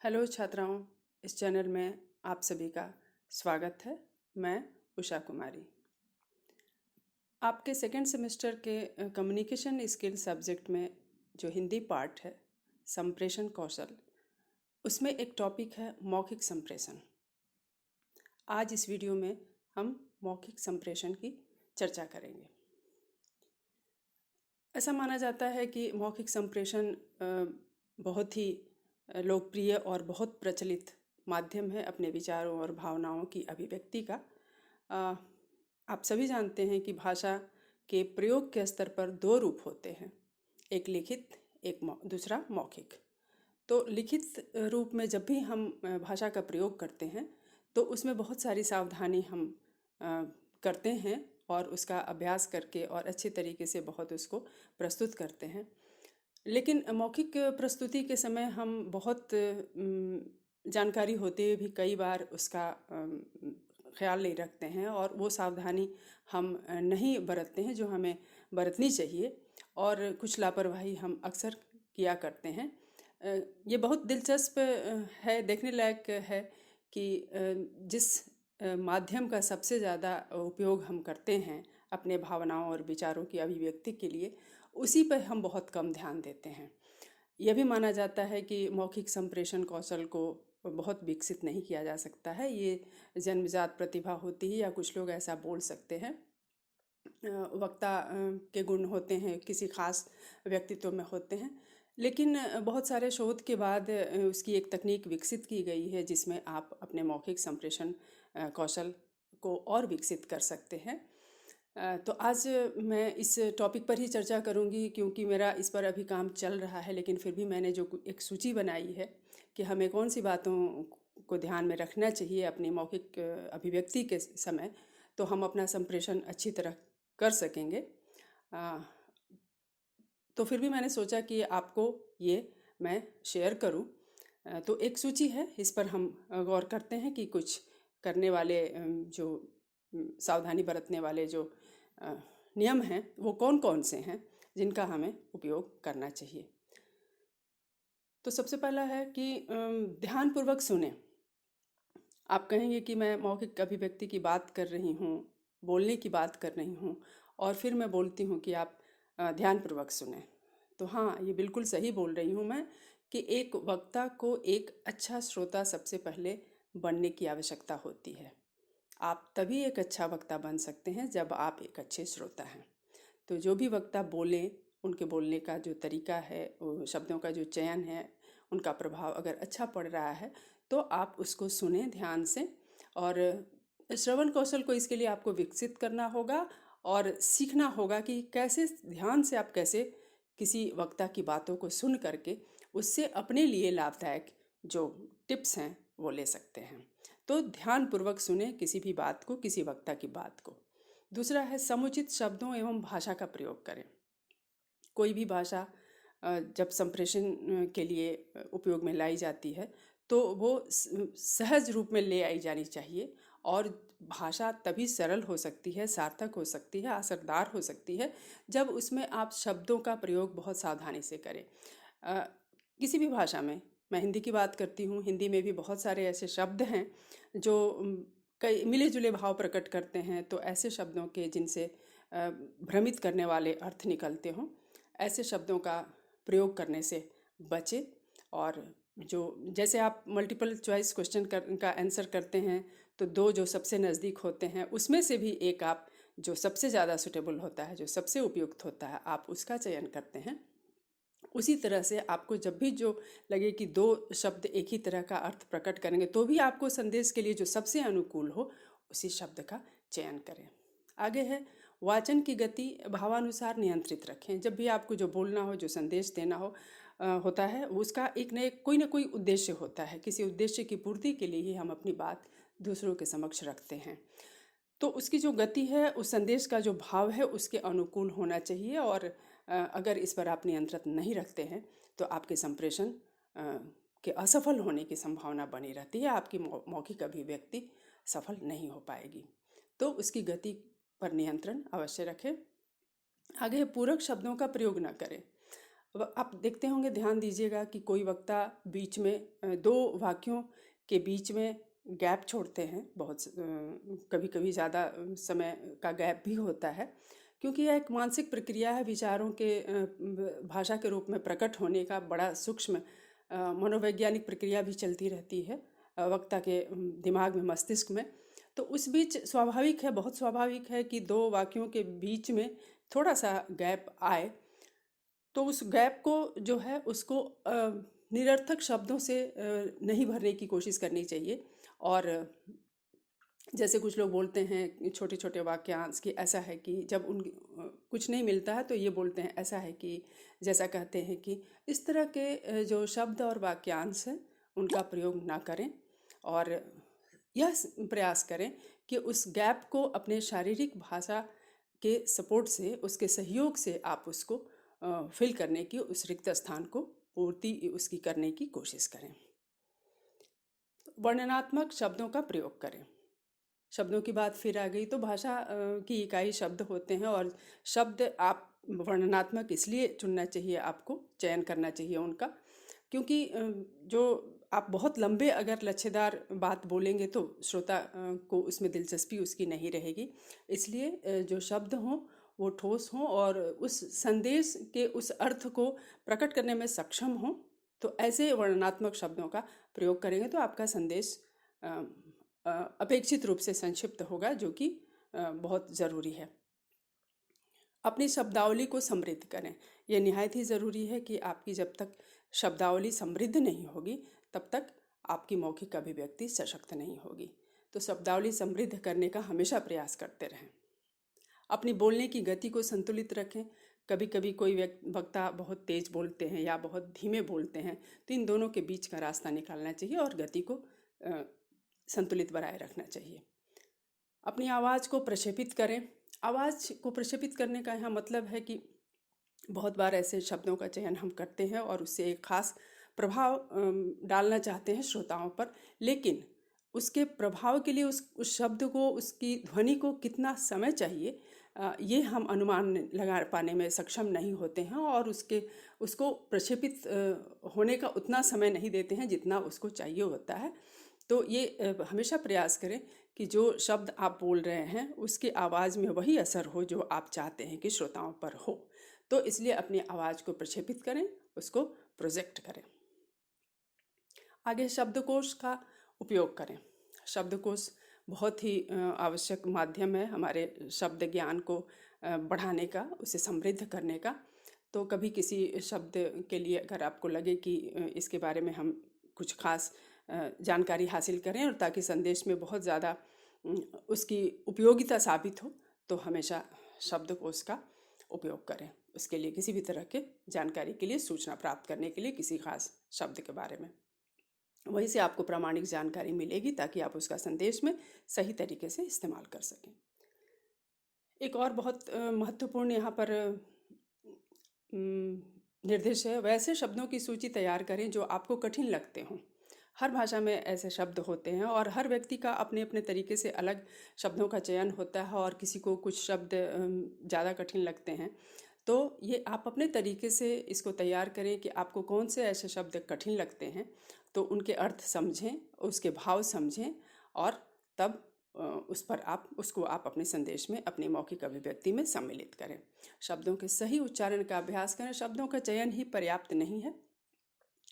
Hello छात्राओं, इस channel में आप सभी का स्वागत है। मैं उषा कुमारी। आपके सेकेंड सेमेस्टर के कम्युनिकेशन स्किल सब्जेक्ट में जो हिंदी पार्ट है, संप्रेषण कौशल, उसमें एक टॉपिक है मौखिक संप्रेषण। आज इस वीडियो में हम मौखिक संप्रेषण की चर्चा करेंगे। ऐसा माना जाता है कि मौखिक संप्रेषण बहुत ही लोकप्रिय और बहुत प्रचलित माध्यम है अपने विचारों और भावनाओं की अभिव्यक्ति का। आप सभी जानते हैं कि भाषा के प्रयोग के स्तर पर दो रूप होते हैं, एक लिखित, एक दूसरा मौखिक। तो लिखित रूप में जब भी हम भाषा का प्रयोग करते हैं तो उसमें बहुत सारी सावधानी हम करते हैं और उसका अभ्यास करके और अच्छे तरीके से बहुत उसको प्रस्तुत करते हैं। लेकिन मौखिक प्रस्तुति के समय हम बहुत जानकारी होते हुए भी कई बार उसका ख्याल नहीं रखते हैं और वो सावधानी हम नहीं बरतते हैं जो हमें बरतनी चाहिए, और कुछ लापरवाही हम अक्सर किया करते हैं। ये बहुत दिलचस्प है, देखने लायक है कि जिस माध्यम का सबसे ज़्यादा उपयोग हम करते हैं अपने भावनाओं और विचारों की अभिव्यक्ति के लिए, उसी पर हम बहुत कम ध्यान देते हैं। यह भी माना जाता है कि मौखिक संप्रेषण कौशल को बहुत विकसित नहीं किया जा सकता है, ये जन्मजात प्रतिभा होती है या कुछ लोग ऐसा बोल सकते हैं। वक्ता के गुण होते हैं, किसी खास व्यक्तित्व में होते हैं, लेकिन बहुत सारे शोध के बाद उसकी एक तकनीक विकसित की गई है जिसमें आप अपने मौखिक संप्रेषण कौशल को और विकसित कर सकते हैं। तो आज मैं इस टॉपिक पर ही चर्चा करूंगी क्योंकि मेरा इस पर अभी काम चल रहा है, लेकिन फिर भी मैंने जो एक सूची बनाई है कि हमें कौन सी बातों को ध्यान में रखना चाहिए अपनी मौखिक अभिव्यक्ति के समय, तो हम अपना संप्रेषण अच्छी तरह कर सकेंगे। तो फिर भी मैंने सोचा कि आपको ये मैं शेयर करूं। तो एक सूची है, इस पर हम गौर करते हैं कि कुछ करने वाले जो सावधानी बरतने वाले जो नियम हैं वो कौन कौन से हैं जिनका हमें उपयोग करना चाहिए। तो सबसे पहला है कि ध्यानपूर्वक सुने। आप कहेंगे कि मैं मौखिक अभिव्यक्ति की बात कर रही हूँ, बोलने की बात कर रही हूँ, और फिर मैं बोलती हूँ कि आप ध्यानपूर्वक सुने। तो हाँ, ये बिल्कुल सही बोल रही हूँ मैं कि एक वक्ता को एक अच्छा श्रोता सबसे पहले बनने की आवश्यकता होती है। आप तभी एक अच्छा वक्ता बन सकते हैं जब आप एक अच्छे श्रोता हैं। तो जो भी वक्ता बोलें, उनके बोलने का जो तरीका है, शब्दों का जो चयन है, उनका प्रभाव अगर अच्छा पड़ रहा है तो आप उसको सुने ध्यान से। और श्रवण कौशल को इसके लिए आपको विकसित करना होगा और सीखना होगा कि कैसे ध्यान से आप कैसे किसी वक्ता की बातों को सुन करके उससे अपने लिए लाभदायक जो टिप्स हैं वो ले सकते हैं। तो ध्यानपूर्वक सुने किसी भी बात को, किसी वक्ता की बात को। दूसरा है समुचित शब्दों एवं भाषा का प्रयोग करें। कोई भी भाषा जब संप्रेषण के लिए उपयोग में लाई जाती है तो वो सहज रूप में ले आई जानी चाहिए, और भाषा तभी सरल हो सकती है, सार्थक हो सकती है, असरदार हो सकती है जब उसमें आप शब्दों का प्रयोग बहुत सावधानी से करें। किसी भी भाषा में, मैं हिंदी की बात करती हूँ, हिंदी में भी बहुत सारे ऐसे शब्द हैं जो कई मिले जुले भाव प्रकट करते हैं। तो ऐसे शब्दों के जिनसे भ्रमित करने वाले अर्थ निकलते हों, ऐसे शब्दों का प्रयोग करने से बचें। और जो जैसे आप मल्टीपल चॉइस क्वेश्चन का आंसर करते हैं तो दो जो सबसे नज़दीक होते हैं उसमें से भी एक आप जो सबसे ज़्यादा सूटेबल होता है, जो सबसे उपयुक्त होता है, आप उसका चयन करते हैं। उसी तरह से आपको जब भी जो लगे कि दो शब्द एक ही तरह का अर्थ प्रकट करेंगे तो भी आपको संदेश के लिए जो सबसे अनुकूल हो उसी शब्द का चयन करें। आगे है वाचन की गति भावानुसार नियंत्रित रखें। जब भी आपको जो बोलना हो, जो संदेश देना हो होता है, उसका एक न कोई उद्देश्य होता है। किसी उद्देश्य की पूर्ति के लिए ही हम अपनी बात दूसरों के समक्ष रखते हैं। तो उसकी जो गति है, उस संदेश का जो भाव है उसके अनुकूल होना चाहिए। और अगर इस पर आप नियंत्रण नहीं रखते हैं तो आपके संप्रेषण के असफल होने की संभावना बनी रहती है, आपकी मौखिक अभिव्यक्ति सफल नहीं हो पाएगी। तो उसकी गति पर नियंत्रण अवश्य रखें। आगे पूरक शब्दों का प्रयोग न करें। अब आप देखते होंगे, ध्यान दीजिएगा कि कोई वक्ता बीच में दो वाक्यों के बीच में गैप छोड़ते हैं। बहुत कभी कभी ज़्यादा समय का गैप भी होता है, क्योंकि यह एक मानसिक प्रक्रिया है। विचारों के भाषा के रूप में प्रकट होने का बड़ा सूक्ष्म मनोवैज्ञानिक प्रक्रिया भी चलती रहती है वक्ता के दिमाग में, मस्तिष्क में। तो उस बीच स्वाभाविक है, बहुत स्वाभाविक है कि दो वाक्यों के बीच में थोड़ा सा गैप आए। तो उस गैप को जो है उसको निरर्थक शब्दों से नहीं भरने की कोशिश करनी चाहिए। और जैसे कुछ लोग बोलते हैं छोटे छोटे वाक्यांश कि ऐसा है कि जब उन कुछ नहीं मिलता है तो ये बोलते हैं ऐसा है कि, जैसा कहते हैं कि, इस तरह के जो शब्द और वाक्यांश हैं उनका प्रयोग ना करें। और यह प्रयास करें कि उस गैप को अपने शारीरिक भाषा के सपोर्ट से, उसके सहयोग से आप उसको फिल करने की, उस रिक्त स्थान को पूर्ति उसकी करने की कोशिश करें। वर्णनात्मक शब्दों का प्रयोग करें। शब्दों की बात फिर आ गई तो भाषा की इकाई शब्द होते हैं, और शब्द आप वर्णनात्मक इसलिए चुनना चाहिए, आपको चयन करना चाहिए उनका, क्योंकि जो आप बहुत लंबे अगर लच्छेदार बात बोलेंगे तो श्रोता को उसमें दिलचस्पी उसकी नहीं रहेगी। इसलिए जो शब्द हों वो ठोस हों और उस संदेश के उस अर्थ को प्रकट करने में सक्षम हों। तो ऐसे वर्णनात्मक शब्दों का प्रयोग करेंगे तो आपका संदेश अपेक्षित रूप से संक्षिप्त होगा, जो कि बहुत ज़रूरी है। अपनी शब्दावली को समृद्ध करें। यह निहायत ही ज़रूरी है कि आपकी जब तक शब्दावली समृद्ध नहीं होगी तब तक आपकी मौखिक अभिव्यक्ति सशक्त नहीं होगी। तो शब्दावली समृद्ध करने का हमेशा प्रयास करते रहें। अपनी बोलने की गति को संतुलित रखें। कभी कभी कोई वक्ता बहुत तेज बोलते हैं या बहुत धीमे बोलते हैं, तो इन दोनों के बीच का रास्ता निकालना चाहिए और गति को संतुलित बनाए रखना चाहिए। अपनी आवाज़ को प्रक्षेपित करें। आवाज़ को प्रक्षेपित करने का यहाँ मतलब है कि बहुत बार ऐसे शब्दों का चयन हम करते हैं और उससे एक खास प्रभाव डालना चाहते हैं श्रोताओं पर, लेकिन उसके प्रभाव के लिए उस शब्द को, उसकी ध्वनि को कितना समय चाहिए, ये हम अनुमान लगा पाने में सक्षम नहीं होते हैं, और उसको प्रक्षेपित होने का उतना समय नहीं देते हैं जितना उसको चाहिए होता है। तो ये हमेशा प्रयास करें कि जो शब्द आप बोल रहे हैं उसकी आवाज़ में वही असर हो जो आप चाहते हैं कि श्रोताओं पर हो। तो इसलिए अपनी आवाज़ को प्रक्षेपित करें, उसको प्रोजेक्ट करें। आगे शब्दकोश का उपयोग करें। शब्दकोश बहुत ही आवश्यक माध्यम है हमारे शब्द ज्ञान को बढ़ाने का, उसे समृद्ध करने का। तो कभी किसी शब्द के लिए अगर आपको लगे कि इसके बारे में हम कुछ खास जानकारी हासिल करें और ताकि संदेश में बहुत ज़्यादा उसकी उपयोगिता साबित हो, तो हमेशा शब्दकोश का उपयोग करें। उसके लिए किसी भी तरह के जानकारी के लिए, सूचना प्राप्त करने के लिए किसी खास शब्द के बारे में, वहीं से आपको प्रामाणिक जानकारी मिलेगी ताकि आप उसका संदेश में सही तरीके से इस्तेमाल कर सकें। एक और बहुत महत्वपूर्ण यहाँ पर निर्देश है, वैसे शब्दों की सूची तैयार करें जो आपको कठिन लगते हों। हर भाषा में ऐसे शब्द होते हैं और हर व्यक्ति का अपने अपने तरीके से अलग शब्दों का चयन होता है, और किसी को कुछ शब्द ज़्यादा कठिन लगते हैं। तो ये आप अपने तरीके से इसको तैयार करें कि आपको कौन से ऐसे शब्द कठिन लगते हैं, तो उनके अर्थ समझें, उसके भाव समझें, और तब उसको आप अपने संदेश में, अपनी मौखिक अभिव्यक्ति में सम्मिलित करें। शब्दों के सही उच्चारण का अभ्यास करें। शब्दों का चयन ही पर्याप्त नहीं है।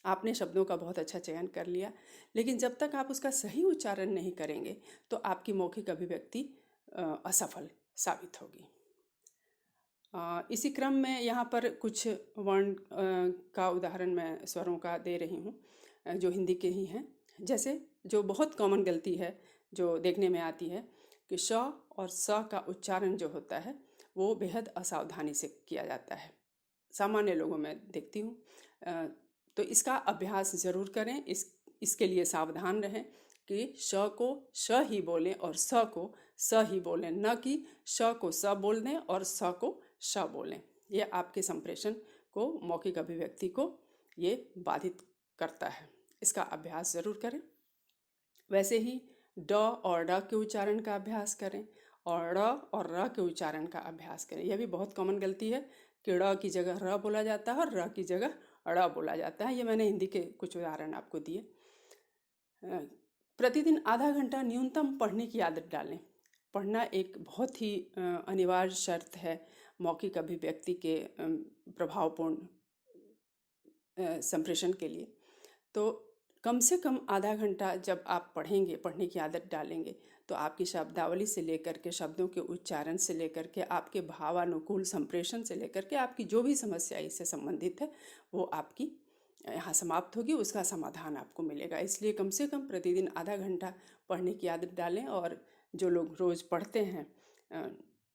आपने शब्दों का बहुत अच्छा चयन कर लिया, लेकिन जब तक आप उसका सही उच्चारण नहीं करेंगे तो आपकी मौखिक अभिव्यक्ति असफल साबित होगी। इसी क्रम में यहाँ पर कुछ वर्ण का उदाहरण मैं स्वरों का दे रही हूँ जो हिंदी के ही हैं। जैसे जो बहुत कॉमन गलती है जो देखने में आती है कि श और स का उच्चारण जो होता है वो बेहद असावधानी से किया जाता है, सामान्य लोगों में देखती हूँ। तो इसका अभ्यास ज़रूर करें। इसके लिए सावधान रहें कि श को श ही बोलें और स को स ही बोलें, न कि श को स बोल दें और स को श बोलें। यह आपके संप्रेषण को, मौखिक अभिव्यक्ति को ये बाधित करता है। इसका अभ्यास ज़रूर करें। वैसे ही ड और ड के उच्चारण का अभ्यास करें और ड़ और र के उच्चारण का अभ्यास करें। यह भी बहुत कॉमन गलती है कि ड़ की जगह र बोला जाता है और र की जगह ड़ बोला जाता है। ये मैंने हिंदी के कुछ उदाहरण आपको दिए। प्रतिदिन आधा घंटा न्यूनतम पढ़ने की आदत डालें। पढ़ना एक बहुत ही अनिवार्य शर्त है मौखिक अभिव्यक्ति के प्रभावपूर्ण संप्रेषण के लिए। तो कम से कम आधा घंटा जब आप पढ़ेंगे, पढ़ने की आदत डालेंगे, तो आपकी शब्दावली से लेकर के शब्दों के उच्चारण से लेकर के आपके भावानुकूल संप्रेषण से लेकर के आपकी जो भी समस्या इससे संबंधित है वो आपकी यहाँ समाप्त होगी, उसका समाधान आपको मिलेगा। इसलिए कम से कम प्रतिदिन आधा घंटा पढ़ने की आदत डालें। और जो लोग रोज़ पढ़ते हैं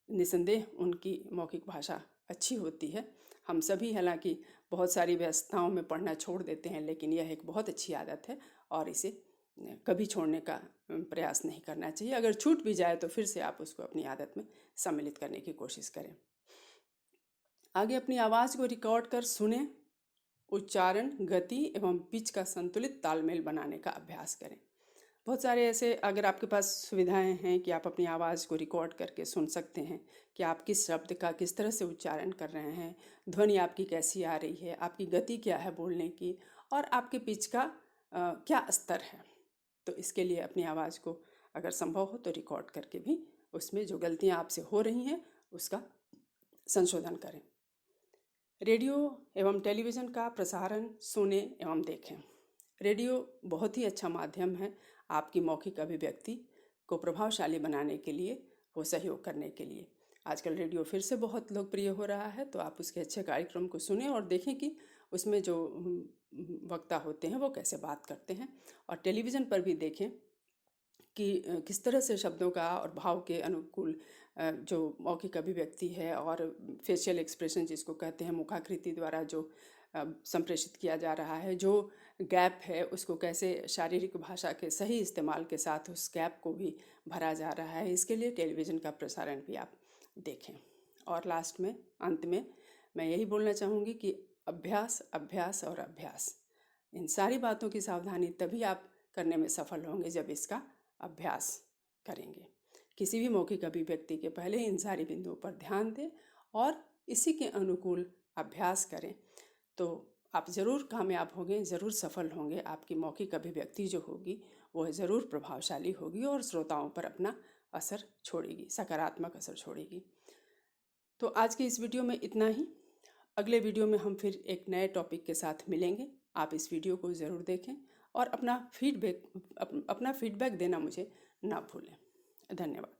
निसंदेह उनकी मौखिक भाषा अच्छी होती है। हम सभी हालांकि बहुत सारी व्यस्तताओं में पढ़ना छोड़ देते हैं, लेकिन यह एक बहुत अच्छी आदत है और इसे कभी छोड़ने का प्रयास नहीं करना चाहिए। अगर छूट भी जाए तो फिर से आप उसको अपनी आदत में सम्मिलित करने की कोशिश करें। आगे अपनी आवाज़ को रिकॉर्ड कर सुने, उच्चारण, गति एवं पिच का संतुलित तालमेल बनाने का अभ्यास करें। बहुत सारे ऐसे अगर आपके पास सुविधाएं हैं कि आप अपनी आवाज़ को रिकॉर्ड करके सुन सकते हैं कि आप किस शब्द का किस तरह से उच्चारण कर रहे हैं, ध्वनि आपकी कैसी आ रही है, आपकी गति क्या है बोलने की, और आपके पिच का क्या स्तर है। तो इसके लिए अपनी आवाज़ को अगर संभव हो तो रिकॉर्ड करके भी उसमें जो गलतियां आपसे हो रही हैं उसका संशोधन करें। रेडियो एवं टेलीविज़न का प्रसारण सुने एवं देखें। रेडियो बहुत ही अच्छा माध्यम है आपकी मौखिक अभिव्यक्ति को प्रभावशाली बनाने के लिए, वो सहयोग करने के लिए। आजकल रेडियो फिर से बहुत लोकप्रिय हो रहा है, तो आप उसके अच्छे कार्यक्रम को सुनें और देखें कि उसमें जो वक्ता होते हैं वो कैसे बात करते हैं। और टेलीविज़न पर भी देखें कि किस तरह से शब्दों का और भाव के अनुकूल जो मौखिक अभिव्यक्ति है और फेशियल एक्सप्रेशन जिसको कहते हैं, मुखाकृति द्वारा जो संप्रेषित किया जा रहा है, जो गैप है उसको कैसे शारीरिक भाषा के सही इस्तेमाल के साथ उस गैप को भी भरा जा रहा है। इसके लिए टेलीविज़न का प्रसारण भी आप देखें। और लास्ट में, अंत में मैं यही बोलना चाहूँगी कि अभ्यास, अभ्यास और अभ्यास, इन सारी बातों की सावधानी तभी आप करने में सफल होंगे जब इसका अभ्यास करेंगे। किसी भी मौखिक अभिव्यक्ति के पहले इन सारी बिंदुओं पर ध्यान दें और इसी के अनुकूल अभ्यास करें, तो आप ज़रूर कामयाब होंगे, ज़रूर सफल होंगे। आपकी मौखिक अभिव्यक्ति जो होगी वह ज़रूर प्रभावशाली होगी और श्रोताओं पर अपना असर छोड़ेगी, सकारात्मक असर छोड़ेगी। तो आज की इस वीडियो में इतना ही। अगले वीडियो में हम फिर एक नए टॉपिक के साथ मिलेंगे। आप इस वीडियो को ज़रूर देखें और अपना फीडबैक देना मुझे ना भूलें। धन्यवाद।